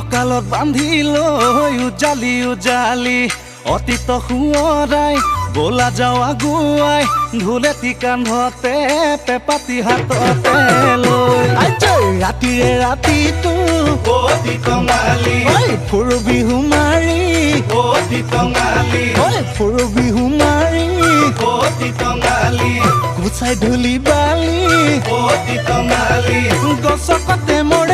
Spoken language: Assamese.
কঁকালত বান্ধি লৈ উজালি উজালি অতীত সোঁৱৰাই বলা যাওঁ আগুৱাই ঢোলেটি কান্ধতে পেপাতি হাততে লৈ ৰাতিৰে ৰাতিটো অতি টঙালি ফুৰু বিহু মাৰি অতি টঙালি ফুৰু বিহু মাৰি অতি টঙালি গুচাই ধূলি বালি অতি টঙালি গছকতে মোৰ